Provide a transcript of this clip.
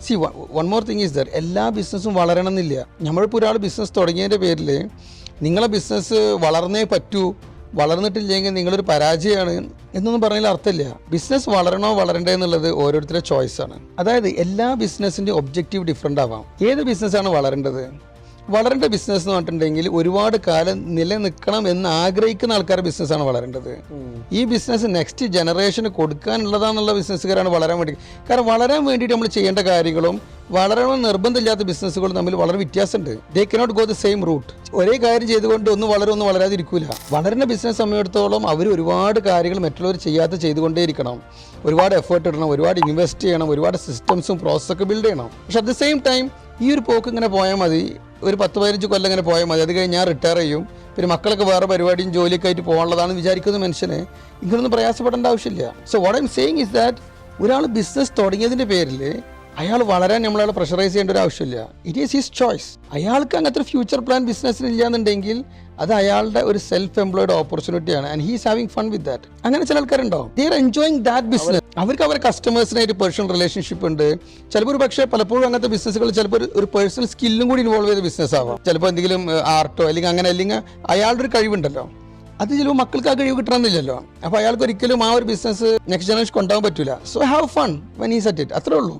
C one more thing is there, എല്ലാ ബിസിനസ്സും വളരണം എന്നില്ല. നമ്മളിപ്പോൾ ഒരാൾ ബിസിനസ് തുടങ്ങിയതിൻ്റെ പേരിൽ നിങ്ങളെ ബിസിനസ് വളർന്നേ പറ്റൂ, വളർന്നിട്ടില്ലെങ്കിൽ നിങ്ങളൊരു പരാജയമാണ് എന്നൊന്നും പറഞ്ഞാൽ അർത്ഥമില്ല. ബിസിനസ് വളരണോ വളരണ്ടേ എന്നുള്ളത് ഓരോരുത്തരുടെ ചോയ്സാണ്. അതായത് എല്ലാ ബിസിനസ്സിൻ്റെ ഒബ്ജക്റ്റീവ് ഡിഫറെൻ്റ് ആവാം. ഏത് ബിസിനസ്സാണ് വളരേണ്ടത്? വളരേണ്ട ബിസിനസ് എന്ന് പറഞ്ഞിട്ടുണ്ടെങ്കിൽ ഒരുപാട് കാലം നിലനിൽക്കണം എന്ന് ആഗ്രഹിക്കുന്ന ആൾക്കാരുടെ ബിസിനസ്സാണ് വളരേണ്ടത്. ഈ ബിസിനസ് നെക്സ്റ്റ് ജനറേഷന് കൊടുക്കാനുള്ളതാണെന്നുള്ള ബിസിനസ്സുകാരാണ് വളരാൻ വേണ്ടി. കാരണം വളരാൻ വേണ്ടിയിട്ട് നമ്മൾ ചെയ്യേണ്ട കാര്യങ്ങളും വളരണം നിർബന്ധമില്ലാത്ത ബിസിനസ്സുകളും തമ്മിൽ വളരെ വ്യത്യാസമുണ്ട്. They cannot go the same route. ഒരേ കാര്യം ചെയ്തുകൊണ്ട് ഒന്ന് ഒന്നും വളരാതിരിക്കില്ല. വളരുന്ന ബിസിനസ് സമയത്തോളം അവർ ഒരുപാട് കാര്യങ്ങൾ മറ്റുള്ളവർ ചെയ്തുകൊണ്ടേയിരിക്കണം. ഒരുപാട് എഫേർട്ട് ഇടണം, ഒരുപാട് ഇൻവെസ്റ്റ് ചെയ്യണം, ഒരുപാട് സിസ്റ്റംസും പ്രോസസ്സൊക്കെ ബിൽഡ് ചെയ്യണം. പക്ഷെ അറ്റ് ദ സെയിം ടൈം ഈ ഒരു പോക്ക് ഇങ്ങനെ പോയാൽ മതി, ഒരു 10-15 കൊല്ലം ഇങ്ങനെ പോയാൽ മതി, അത് കഴിഞ്ഞ് ഞാൻ റിട്ടയർ ചെയ്യും, പിന്നെ മക്കളൊക്കെ വേറെ പരിപാടിയും ജോലിയൊക്കെ ആയിട്ട് പോകാനുള്ളതാണെന്ന് വിചാരിക്കുന്ന മനുഷ്യന് ഇങ്ങനൊന്നും പ്രയാസപ്പെടേണ്ട ആവശ്യമില്ല. So what I M saying is that ഒരാൾ ബിസിനസ് തുടങ്ങിയതിൻ്റെ പേരിൽ അയാൾ വളരാൻ നമ്മളയാൾ പ്രഷറൈസ് ചെയ്യേണ്ട ഒരു ആവശ്യമില്ല. It is his choice. അയാൾക്ക് അങ്ങനത്തെ ഒരു ഫ്യൂച്ചർ പ്ലാൻ ബിസിനസ്സിന് ഇല്ലാന്നുണ്ടെങ്കിൽ അത് അയാളുടെ ഒരു സെൽഫ് എംപ്ലോയിഡ് ഓപ്പർച്യൂണിറ്റിയാണ്. And he's having fun with that. അങ്ങനെ ചില ആൾക്കാരുണ്ടാവും, they are enjoying that business. അവർക്ക് അവരുടെ കസ്റ്റമേഴ്സിനായിട്ട് പേഴ്സണൽ റിലേഷൻഷിപ്പ് ഉണ്ട്. ചിലപ്പോൾ ഒരു പക്ഷേ പലപ്പോഴും അങ്ങനത്തെ ബിസിനസ്സുകൾ ചിലപ്പോൾ ഒരു പേഴ്സണൽ സ്കില്ലും കൂടി ഇൻവോൾവ് ചെയ്ത ബിസിനസ് ആവാം. ചിലപ്പോൾ എന്തെങ്കിലും ആർട്ടോ അല്ലെങ്കിൽ അയാളുടെ ഒരു കഴിവുണ്ടല്ലോ, അത് ചിലപ്പോൾ മക്കൾക്ക് ആ കഴിവ് കിട്ടണമെന്നില്ലല്ലോ. അപ്പോൾ അയാൾക്ക് ഒരിക്കലും ആ ഒരു ബിസിനസ് നെക്സ്റ്റ് ജനറേഷൻ കൊണ്ടുപോകാൻ പറ്റില്ല. So have fun when he's at it. അത്രേ ഉള്ളൂ.